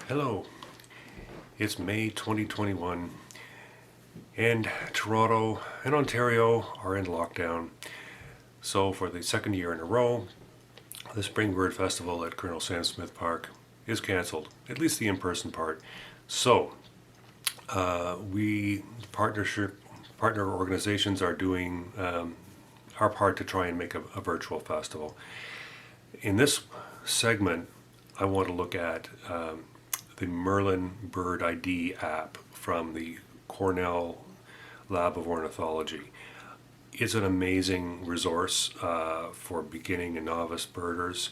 Hello, it's May 2021 and Toronto and Ontario are in lockdown. So for the second year in a row, the Spring Bird Festival at Colonel Sam Smith Park is cancelled, at least the in-person part. So we partner organizations are doing our part to try and make a virtual festival. In this segment, I want to look at the Merlin Bird ID app from the Cornell Lab of Ornithology. It's an amazing resource for beginning and novice birders,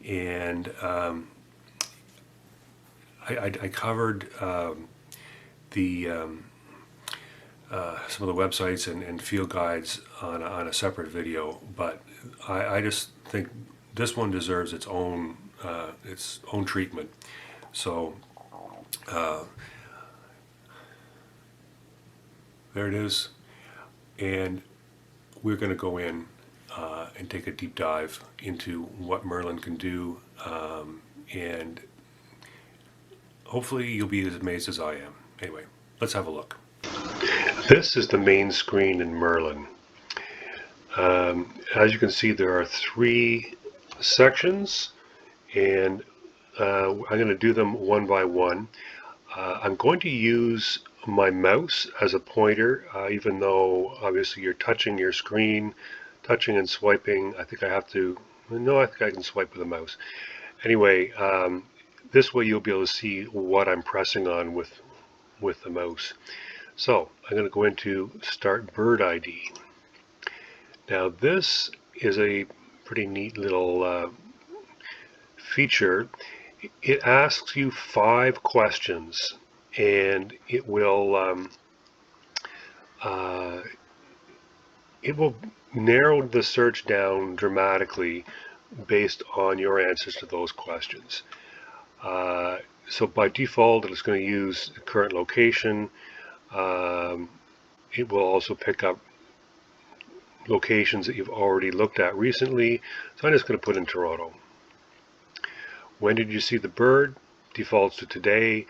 and I covered the some of the websites and field guides on a separate video, but I just think this one deserves its own treatment. So there it is, and we're going to go in and take a deep dive into what Merlin can do, and hopefully you'll be as amazed as I am. Anyway, let's have a look. This is the main screen in Merlin. As you can see, there are three sections, and I'm going to do them one by one. I'm going to use my mouse as a pointer, even though obviously you're touching your screen, touching and swiping. I think I have to, no, I think I can swipe with a mouse. Anyway, this way you'll be able to see what I'm pressing on with the mouse. So I'm going to go into Start Bird ID. Now this is a pretty neat little feature. It asks you 5 questions, and it will narrow the search down dramatically based on your answers to those questions. So by default, it's going to use the current location. It will also pick up locations that you've already looked at recently. So I'm just going to put in Toronto. When did you see the bird? Defaults to today.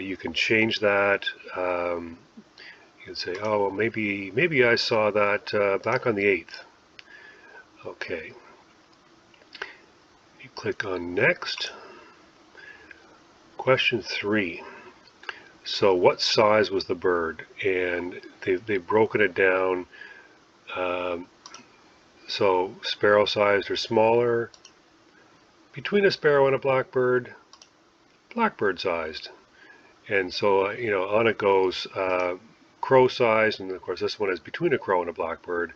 You can change that. You can say, oh, well, maybe I saw that back on the 8th. Okay. You click on Next. Question 3. So what size was the bird? And they've broken it down. So sparrow-sized or smaller. Between a sparrow and a blackbird, blackbird-sized. And so, on it goes crow-sized, and of course this one is between a crow and a blackbird.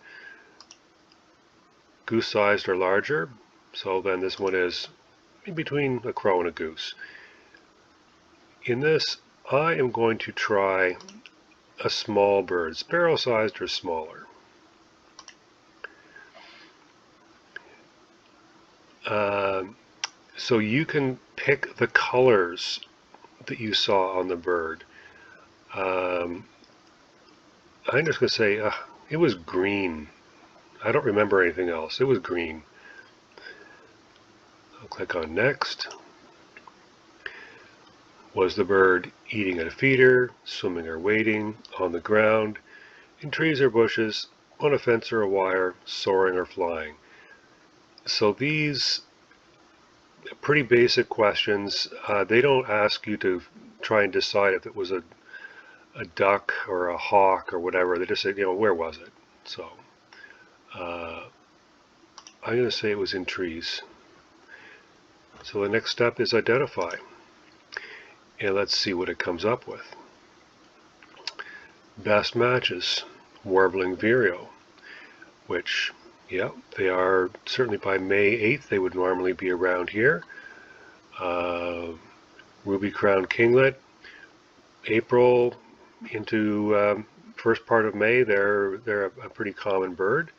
Goose-sized or larger, so then this one is in between a crow and a goose. In this, I am going to try a small bird, sparrow-sized or smaller. So you can pick the colors that you saw on the bird. I'm just going to say it was green. I don't remember anything else. It was green. I'll click on Next. Was the bird eating at a feeder, swimming or wading, on the ground, in trees or bushes, on a fence or a wire, soaring or flying? So these pretty basic questions. They don't ask you to try and decide if it was a duck or a hawk or whatever. They just say, where was it? So I'm going to say it was in trees. So the next step is identify. And let's see what it comes up with. Best matches, warbling vireo, which, yeah, they are certainly by May 8th, they would normally be around here. Ruby-crowned kinglet, April into first part of May, they're a pretty common bird.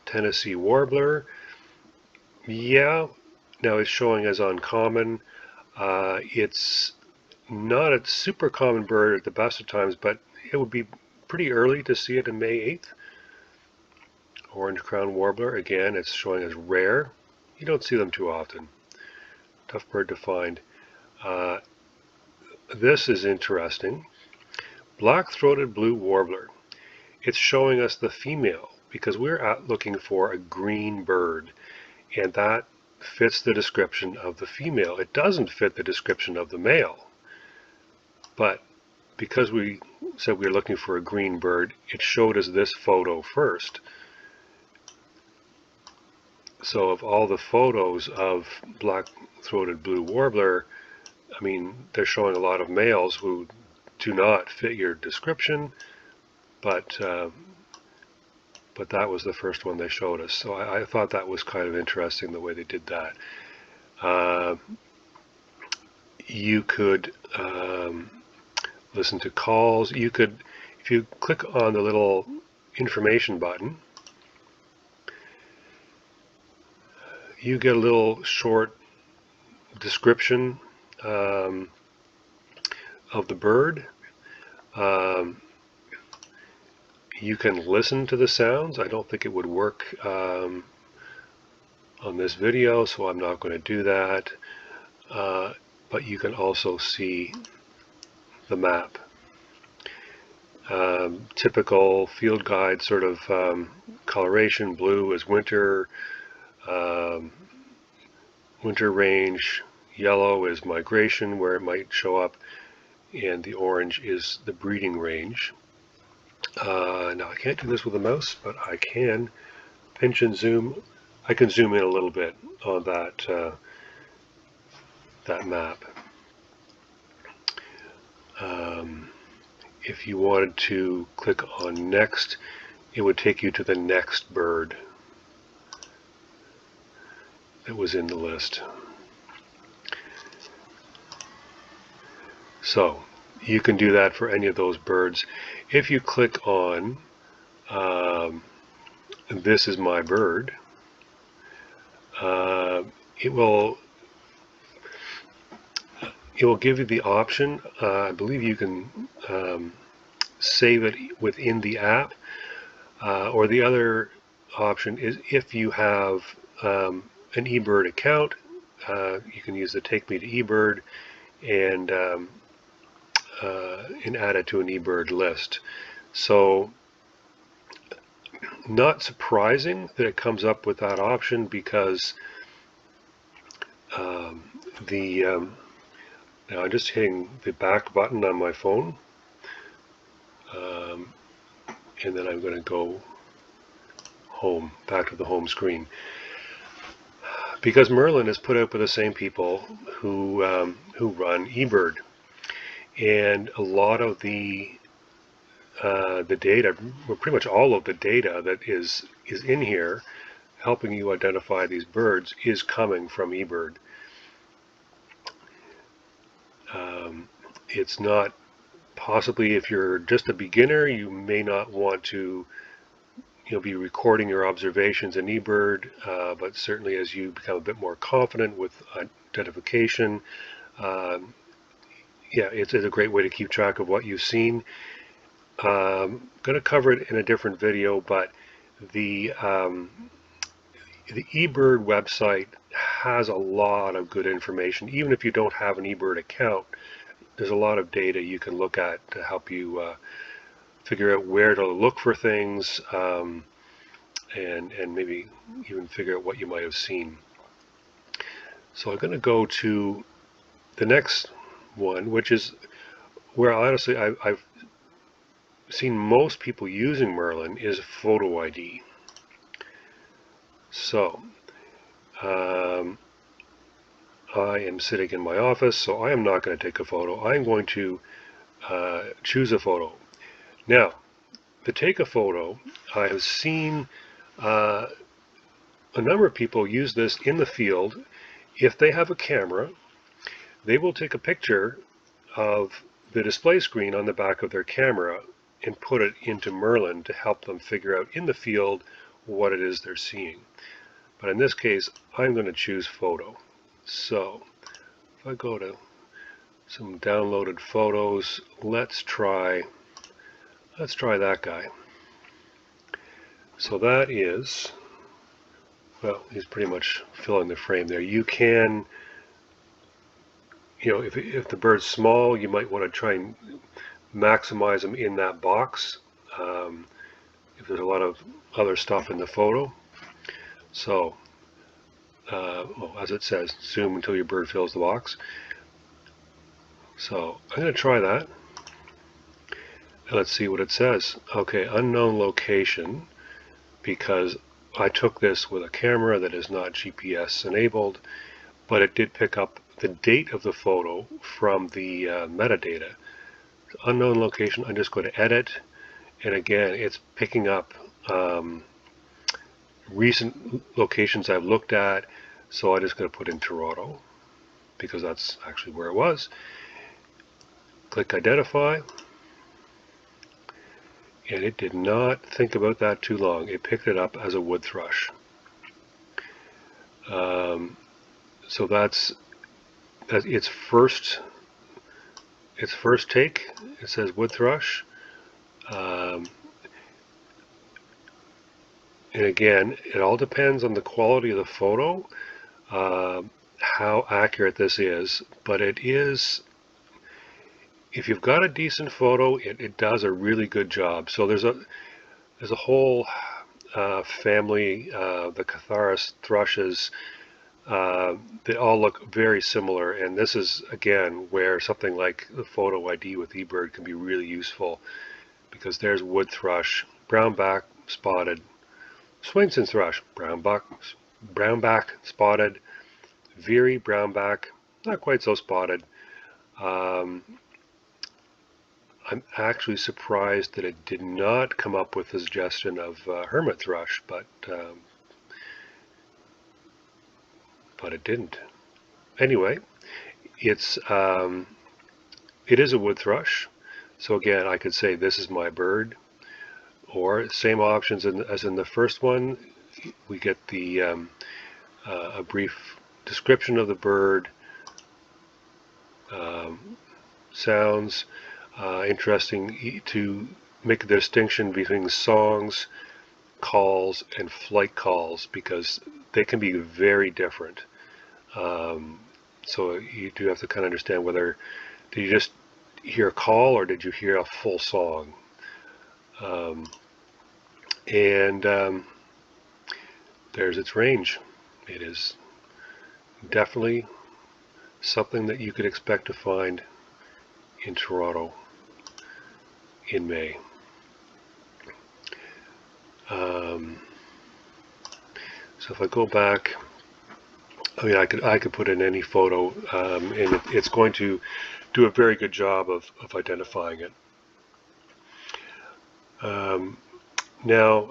Tennessee warbler, yeah, now it's showing as uncommon. It's not a super common bird at the best of times, but it would be pretty early to see it in May 8th. Orange crown warbler, again, it's showing as rare. You don't see them too often. tough bird to find. This is interesting. Black-throated blue warbler. It's showing us the female because we're looking for a green bird, and that fits the description of the female. It doesn't fit the description of the male, but because we said we were looking for a green bird, it showed us this photo first. So of all the photos of black-throated blue warbler, I mean, they're showing a lot of males who do not fit your description, but that was the first one they showed us. So I thought that was kind of interesting the way they did that. You could listen to calls. You could, if you click on the little information button, you get a little short description of the bird. You can listen to the sounds. I don't think it would work on this video, so I'm not going to do that. But you can also see the map. Typical field guide sort of coloration. Blue is winter, winter range. Yellow is migration, where it might show up, and the orange is the breeding range. Now I can't do this with a mouse, but I can pinch and zoom. I can zoom in a little bit on that that map. If you wanted to click on next, it would take you to the next bird that was in the list. So you can do that for any of those birds. If you click on this is my bird, it will give you the option. I believe you can save it within the app, or the other option is if you have an eBird account, you can use the Take Me to eBird and add it to an eBird list. So not surprising that it comes up with that option, because now I'm just hitting the back button on my phone, and then I'm going to go home, back to the home screen, because Merlin is put out by the same people who run eBird, and a lot of the data, well, pretty much all of the data that is in here, helping you identify these birds, is coming from eBird. It's not, possibly if you're just a beginner, you may not want to be recording your observations in eBird, but certainly as you become a bit more confident with identification, yeah, it's a great way to keep track of what you've seen. I'm going to cover it in a different video, but the eBird website has a lot of good information. Even if you don't have an eBird account, there's a lot of data you can look at to help you figure out where to look for things, and maybe even figure out what you might have seen. So I'm going to go to the next one, which is where honestly I've seen most people using Merlin, is photo ID. So I am sitting in my office, so I am not going to take a photo. I'm going to choose a photo. Now, to take a photo, I have seen a number of people use this in the field. If they have a camera, they will take a picture of the display screen on the back of their camera and put it into Merlin to help them figure out in the field what it is they're seeing. But in this case, I'm going to choose photo. So if I go to some downloaded photos, let's try that guy. So that is, well, he's pretty much filling the frame there. You can if the bird's small, you might want to try and maximize them in that box. If there's a lot of other stuff in the photo. So, well, as it says, zoom until your bird fills the box. So I'm going to try that. And let's see what it says. Okay, unknown location, because I took this with a camera that is not GPS enabled, but it did pick up the date of the photo from the metadata. Unknown location, I'm just going to edit, and again, it's picking up recent locations I've looked at, so I'm just going to put in Toronto, because that's actually where it was. Click identify, and it did not think about that too long. It picked it up as a wood thrush. So that's its first take. It says wood thrush. And again, it all depends on the quality of the photo, how accurate this is, but it is, if you've got a decent photo, it does a really good job. So there's a whole family, the Catharis thrushes, they all look very similar, and this is again where something like the photo ID with eBird can be really useful, because there's wood thrush, brown back spotted, Swainson's thrush, brown back spotted, Veery brown back, not quite so spotted. I'm actually surprised that it did not come up with the suggestion of hermit thrush, but it didn't. Anyway, it is a wood thrush. So again, I could say this is my bird, or same options as in the first one. We get the a brief description of the bird, sounds. Interesting to make the distinction between songs, calls, and flight calls, because they can be very different. So you do have to kind of understand whether did you just hear a call or did you hear a full song. There's its range. It is definitely something that you could expect to find in Toronto in May. So if I go back, I mean, I could put in any photo, and it's going to do a very good job of identifying it. Now,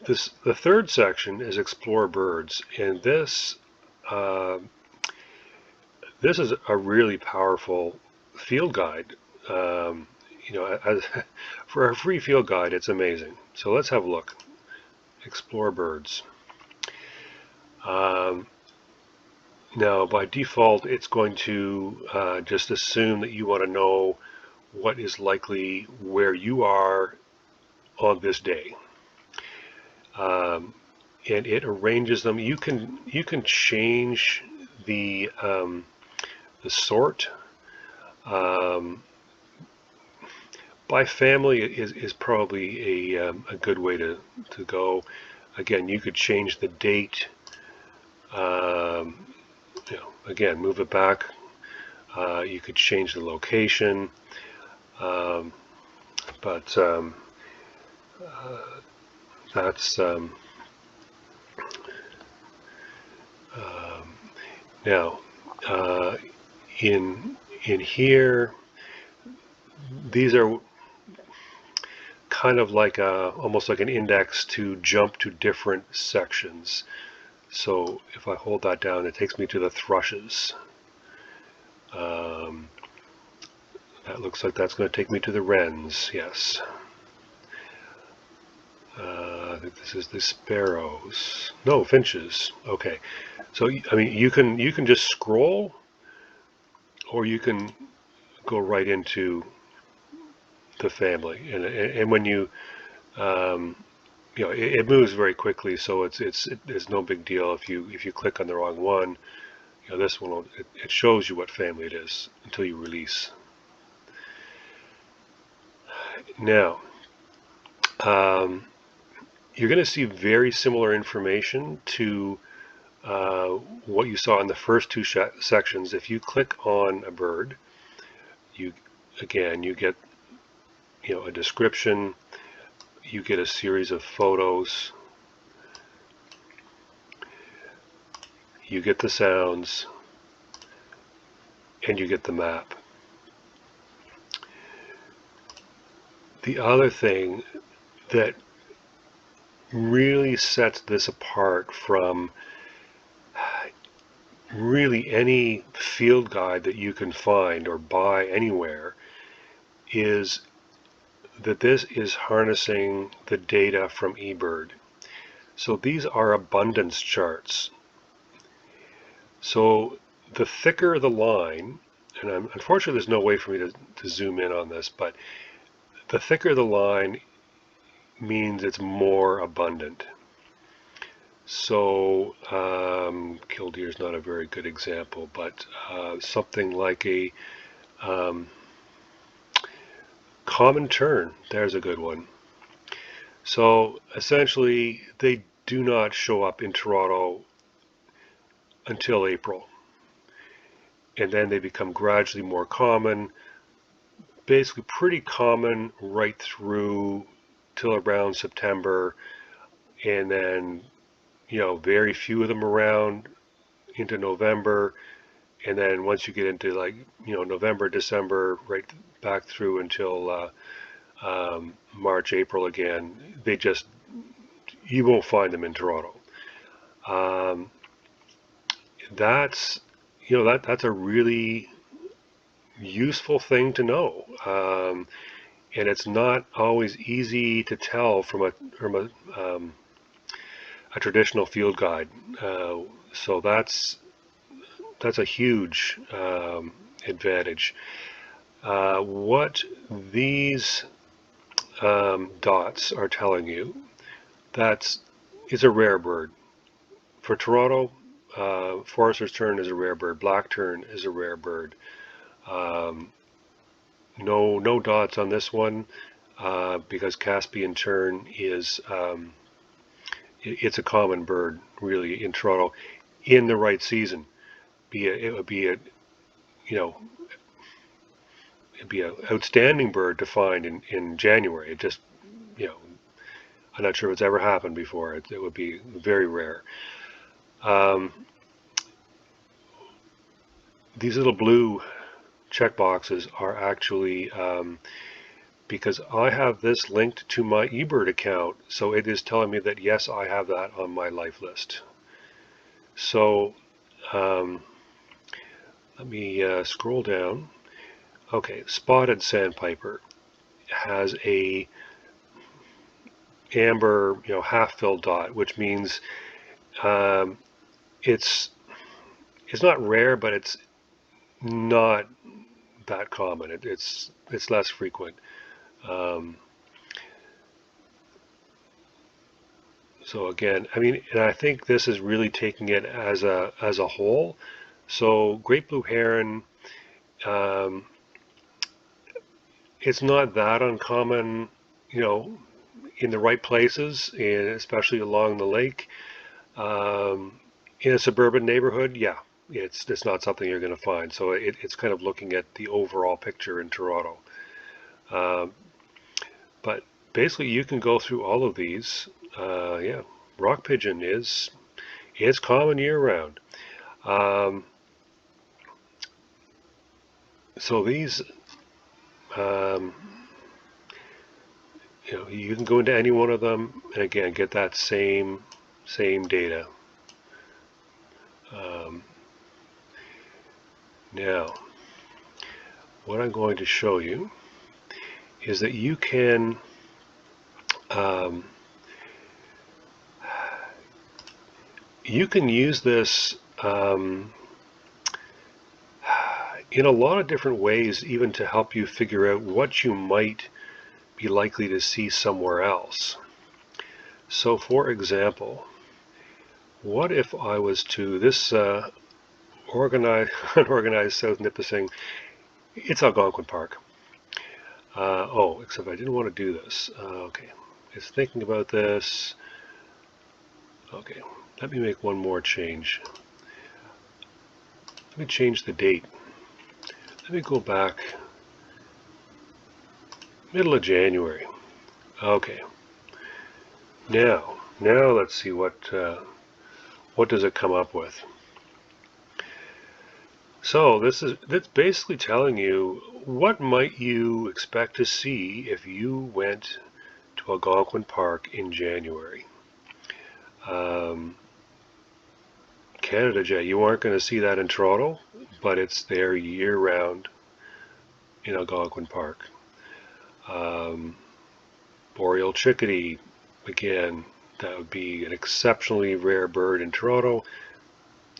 the third section is explore birds, and this is a really powerful field guide. For a free field guide, it's amazing. So let's have a look. Explore birds. Now, by default, it's going to just assume that you want to know what is likely where you are on this day, and it arranges them. You can change the sort. By family is probably a good way to go. Again, you could change the date. Again, move it back. You could change the location, but that's now in here. These are kind of like almost like an index to jump to different sections. So if I hold that down, it takes me to the thrushes. That looks like that's going to take me to the wrens. Yes. I think this is the sparrows. No, finches. Okay. So I mean, you can just scroll, or you can go right into the family, and when you it moves very quickly, so it's no big deal if you click on the wrong one. this one, it shows you what family it is until you release. Now, you're going to see very similar information to what you saw in the first two sections. If you click on a bird, you get a description, you get a series of photos, you get the sounds, and you get the map. The other thing that really sets this apart from really any field guide that you can find or buy anywhere is that this is harnessing the data from eBird. So these are abundance charts. So the thicker the line, and unfortunately there's no way for me to zoom in on this, but the thicker the line means it's more abundant. So killdeer is not a very good example, but something like a common tern, there's a good one. So essentially they do not show up in Toronto until April, and then they become gradually more common, basically pretty common right through till around September, and then very few of them around into November, and then once you get into November, December, right back through until March, April again, you won't find them in Toronto. That's a really useful thing to know, and it's not always easy to tell from a traditional field guide. So that's a huge advantage. What these dots are telling you, is a rare bird. For Toronto, Forester's tern is a rare bird. Black tern is a rare bird. No dots on this one because Caspian tern is it's a common bird really in Toronto in the right season. It would be an outstanding bird to find in January. It just I'm not sure if it's ever happened before. It would be very rare. These little blue check boxes are actually because I have this linked to my eBird account, so it is telling me that yes, I have that on my life list. So let me scroll down. Okay, spotted sandpiper has a amber, half-filled dot, which means it's not rare, but it's not that common. It's less frequent. So again, and I think this is really taking it as a whole. So great blue heron, it's not that uncommon, in the right places, and especially along the lake. In a suburban neighborhood, yeah, it's not something you're going to find. So it's kind of looking at the overall picture in Toronto. But basically, you can go through all of these. Yeah, rock pigeon is common year round. So these, you can go into any one of them, and again, get that same data. Now, what I'm going to show you is that you can use this in a lot of different ways, even to help you figure out what you might be likely to see somewhere else. So for example, what if I was to, this unorganized South Nipissing. It's Algonquin Park. Oh, except I didn't want to do this. Okay, it's thinking about this. Okay, let me make one more change. Let me change the date. Let me go back middle of January. Okay. Now let's see what does it come up with. So that's basically telling you what might you expect to see if you went to Algonquin Park in January. Canada Jet, you aren't going to see that in Toronto, but it's there year-round in Algonquin Park. Boreal chickadee, again, that would be an exceptionally rare bird in Toronto.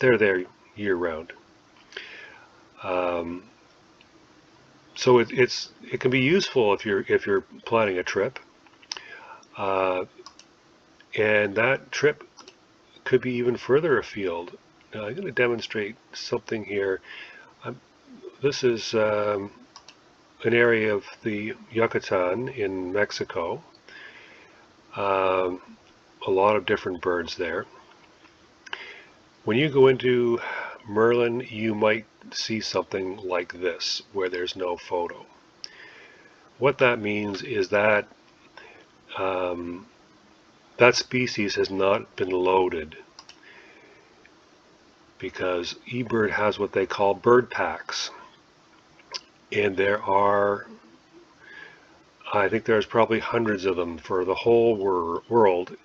They're there year-round. So it can be useful if you're planning a trip, and that trip could be even further afield. Now I'm going to demonstrate something here. This is an area of the Yucatan in Mexico. A lot of different birds there. When you go into Merlin, you might see something like this, where there's no photo. What that means is that that species has not been loaded, because eBird has what they call bird packs, and there are, I think there's probably hundreds of them for the whole world.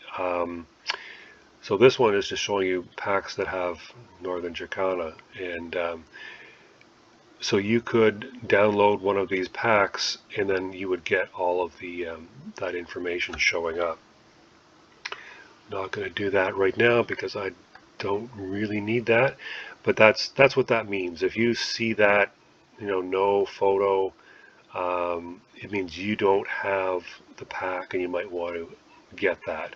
So this one is just showing you packs that have northern jacana, and so you could download one of these packs, and then you would get all of the that information showing up. Not going to do that right now because I don't really need that, but that's what that means. If you see that, no photo, it means you don't have the pack, and you might want to get that.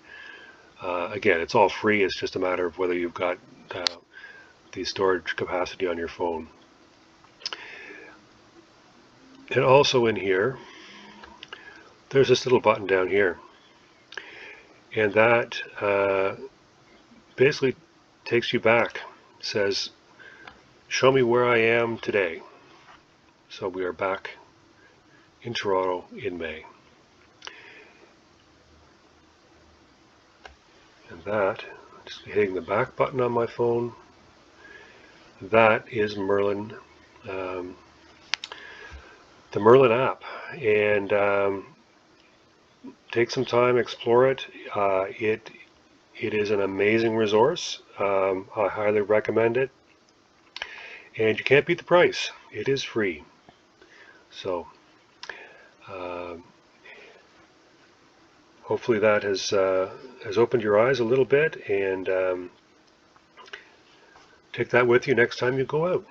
Again, it's all free. It's just a matter of whether you've got the storage capacity on your phone. And also in here, there's this little button down here, and that basically takes you back. It says, show me where I am today. So we are back in Toronto in May. And that, just hitting the back button on my phone, that is Merlin, the Merlin app. And take some time, explore it. It is an amazing resource. I highly recommend it. And you can't beat the price. It is free. So hopefully that has opened your eyes a little bit, and take that with you next time you go out.